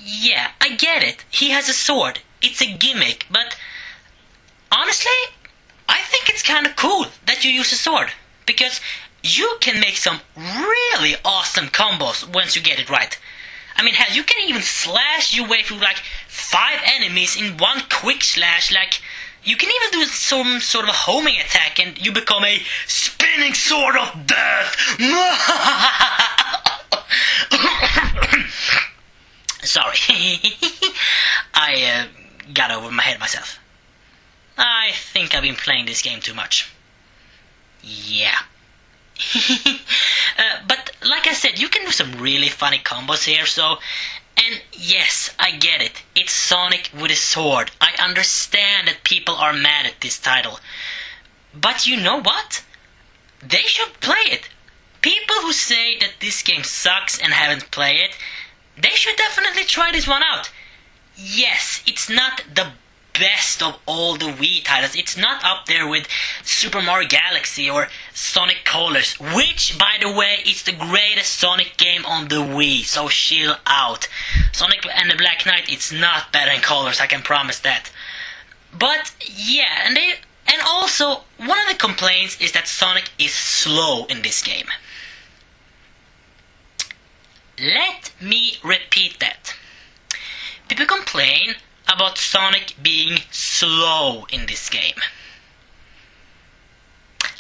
yeah, I get it. He has a sword. It's a gimmick, but honestly, I think it's kind of cool that you use a sword, because you can make some really awesome combos once you get it right. I mean, hell, you can even slash your way through like 5 enemies in one quick slash. Like, you can even do some sort of a homing attack and you become a spinning sword of death. Sorry. I got over my head myself. I think I've been playing this game too much. Yeah. But like I said, you can do some really funny combos here, so... And yes, I get it. It's Sonic with a sword. I understand that people are mad at this title. But you know what? They should play it. People who say that this game sucks and haven't played it, they should definitely try this one out. Yes, it's not the best of all the Wii titles. It's not up there with Super Mario Galaxy or Sonic Colors, which, by the way, is the greatest Sonic game on the Wii, so chill out. Sonic and the Black Knight, it's not better than Colors, I can promise that. But yeah, and also one of the complaints is that Sonic is slow in this game. Let me repeat that. People complain about Sonic being slow in this game.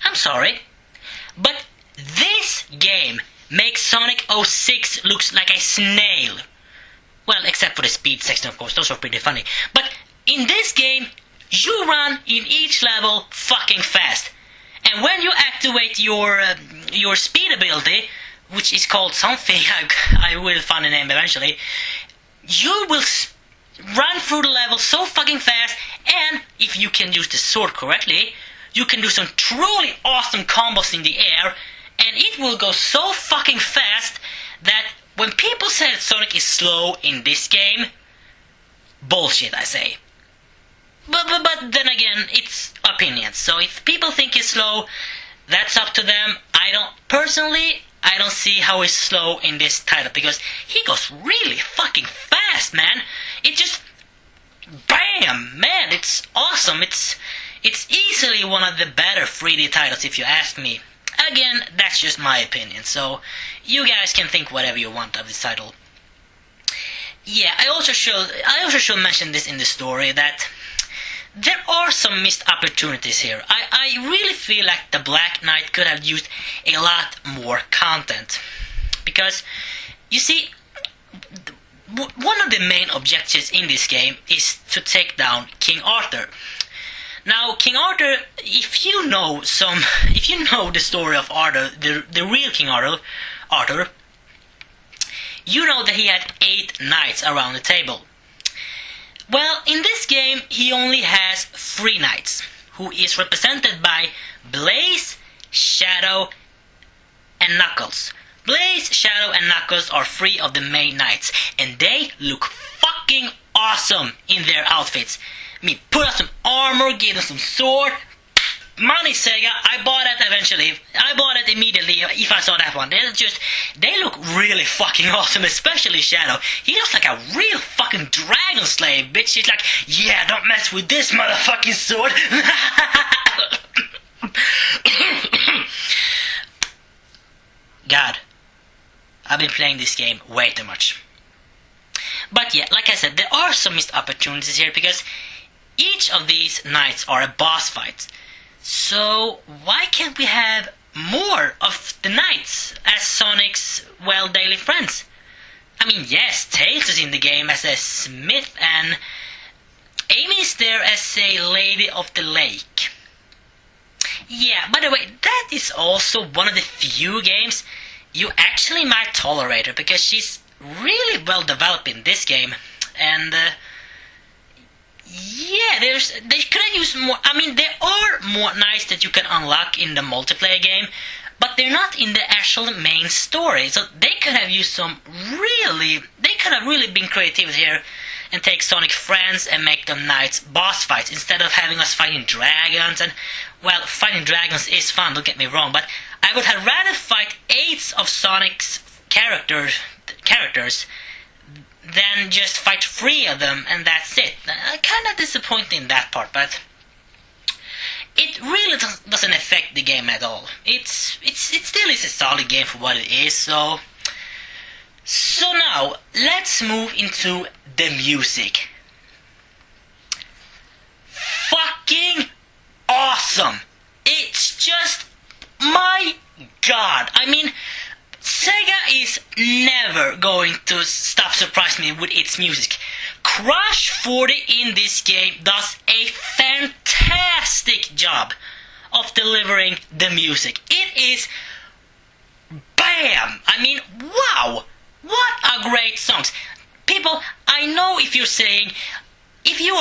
I'm sorry, but this game makes Sonic 06 looks like a snail. Well, except for the speed section, of course, those are pretty funny. But in this game, you run in each level fucking fast. And when you activate your speed ability, which is called something, I will find a name eventually, you will run through the level so fucking fast, and if you can use the sword correctly, you can do some truly awesome combos in the air, and it will go so fucking fast that when people say that Sonic is slow in this game, bullshit, I say. But then again, it's opinions, so if people think he's slow, that's up to them. I don't see how he's slow in this title, because he goes really fucking fast, man. It just... BAM! Man, it's awesome. It's easily one of the better 3D titles, if you ask me. Again, that's just my opinion, so you guys can think whatever you want of this title. Yeah, I also should mention this in the story, that there are some missed opportunities here. I really feel like the Black Knight could have used a lot more content. Because, you see, one of the main objectives in this game is to take down King Arthur. Now, King Arthur, if you know the story of Arthur, the real King Arthur, you know that he had 8 knights around the table. Well, in this game, he only has 3 knights, who is represented by Blaze, Shadow, and Knuckles. Blaze, Shadow, and Knuckles are 3 of the main knights, and they look fucking awesome in their outfits. I mean, put out some armor, give them some sword. Money, Sega. I bought it eventually. I bought it immediately if I saw that one. They look really fucking awesome, especially Shadow. He looks like a real fucking dragon slave, bitch. He's like, yeah, don't mess with this motherfucking sword. God, I've been playing this game way too much. But yeah, like I said, there are some missed opportunities here, because each of these knights are a boss fight. So why can't we have more of the knights as Sonic's, well, daily friends? I mean, yes, Tails is in the game as a smith, and Amy is there as a lady of the lake. Yeah, by the way, that is also one of the few games you actually might tolerate her, because she's really well developed in this game. And yeah, they could have used more. I mean, there are more knights that you can unlock in the multiplayer game, but they're not in the actual main story. So they could have used some really... They could have really been creative here and take Sonic friends and make them knights boss fights, instead of having us fighting dragons. And, well, fighting dragons is fun, don't get me wrong, but I would have rather fight 8 of Sonic's characters then just fight 3 of them and that's it. Kind of disappointing in that part, but it really doesn't affect the game at all. It still is a solid game for what it is. So now let's move into the music. Fucking awesome! It's just, my god. I mean, Sega is never going to stop surprising me with its music. Crash 40 in this game does a fantastic job of delivering the music. It is bam! I mean, wow! What a great songs. People, I know if you're saying, if you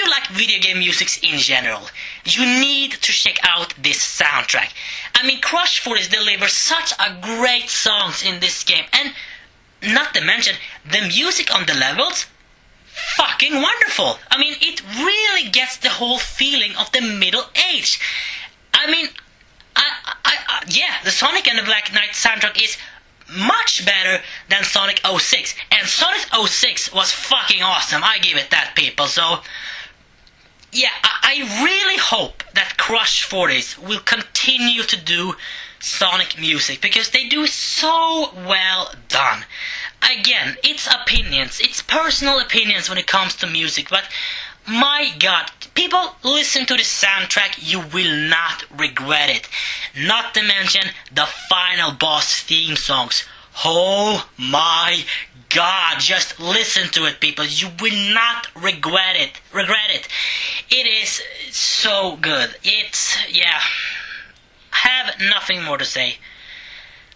like video game music in general, you need to check out this soundtrack. I mean, Crash 40 delivers such a great songs in this game, and not to mention the music on the levels, fucking wonderful. I mean, it really gets the whole feeling of the Middle Age. I mean, yeah, the Sonic and the Black Knight soundtrack is much better than Sonic 06, and Sonic 06 was fucking awesome. I give it that, people. So yeah, I really hope that Crash 40s will continue to do Sonic music, because they do so well done. Again, it's opinions, it's personal opinions when it comes to music, but my god, people, listen to the soundtrack, you will not regret it. Not to mention the final boss theme songs. Oh my god, just listen to it, people. You will not regret it. It is so good. It's, yeah, have nothing more to say.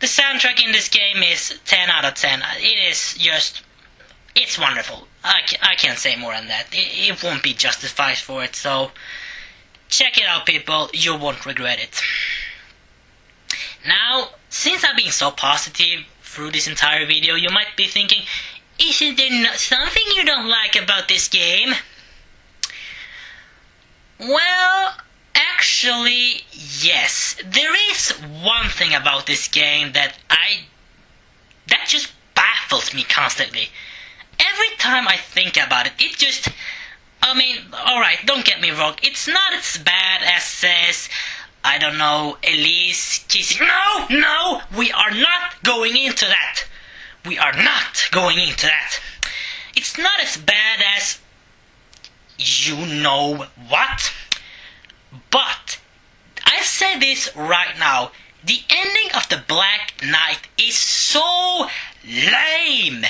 The soundtrack in this game is 10 out of 10. It is just, it's wonderful. I can't say more than that. It won't be justified for it, so check it out, people. You won't regret it. Now, since I've been so positive through this entire video, you might be thinking, isn't there something you don't like about this game? Well, actually, yes. There is one thing about this game that just baffles me constantly. Every time I think about it, it just, I mean, alright, don't get me wrong, it's not as bad as says, I don't know, Elise kissing. No, we are not going into that. We are not going into that. It's not as bad as you know what. But I say this right now. The ending of the Black Knight is so lame.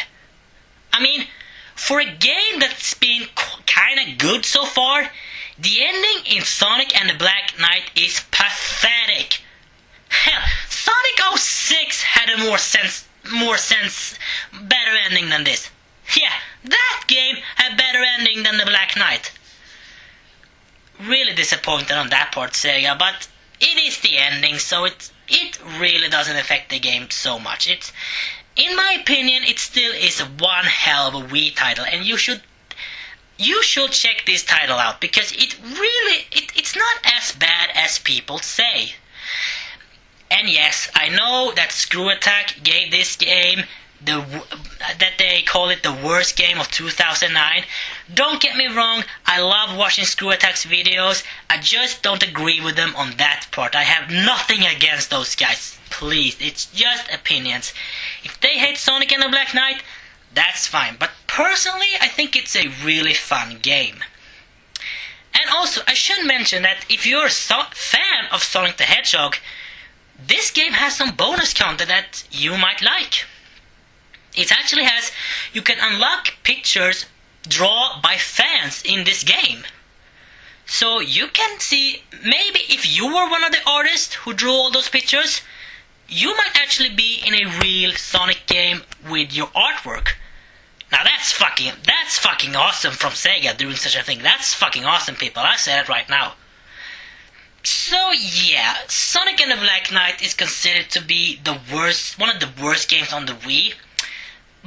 I mean, for a game that's been kinda good so far, the ending in Sonic and the Black Knight is pathetic. Hell, Sonic 06 had a more sense, better ending than this. Yeah, that game had better ending than the Black Knight. Really disappointed on that part, Sega, but it is the ending, so it really doesn't affect the game so much. In my opinion, it still is one hell of a Wii title, and you should check this title out, because it's not as bad as people say. And yes, I know that Screw Attack gave this game that they call it the worst game of 2009. Don't get me wrong, I love watching Screw Attack's videos. I just don't agree with them on that part. I have nothing against those guys. Please, it's just opinions. If they hate Sonic and the Black Knight, that's fine. But personally, I think it's a really fun game. And also, I should mention that if you're a fan of Sonic the Hedgehog, this game has some bonus content that you might like. It actually has, you can unlock pictures drawn by fans in this game. So you can see, maybe if you were one of the artists who drew all those pictures, you might actually be in a real Sonic game with your artwork. Now that's fucking awesome from Sega doing such a thing. That's fucking awesome, people. I say it right now. So yeah, Sonic and the Black Knight is considered to be one of the worst games on the Wii.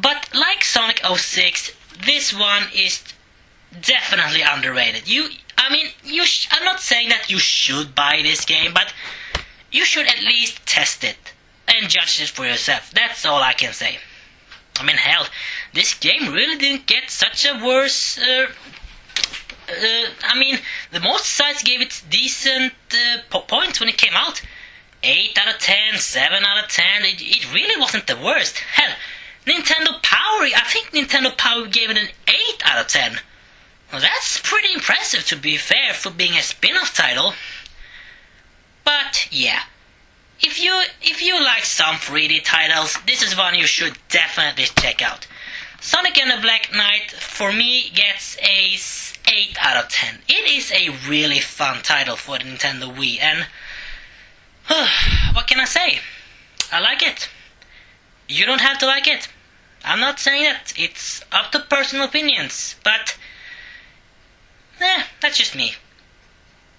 But like Sonic 06, this one is definitely underrated. I'm not saying that you should buy this game, but you should at least test it and judge it for yourself. That's all I can say. I mean, hell, this game really didn't get such a worse... I mean, the most sites gave it decent points when it came out. 8 out of 10, 7 out of 10, it really wasn't the worst. Hell, Nintendo Power, I think Nintendo Power gave it an 8 out of 10. Well, that's pretty impressive, to be fair, for being a spin-off title. But, yeah. If you like some 3D titles, this is one you should definitely check out. Sonic and the Black Knight, for me, gets a 8 out of 10. It is a really fun title for the Nintendo Wii, and... what can I say? I like it. You don't have to like it. I'm not saying that. It's up to personal opinions, but... that's just me.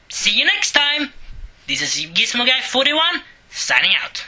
See you next time! This is Gizmo Guy 41, signing out.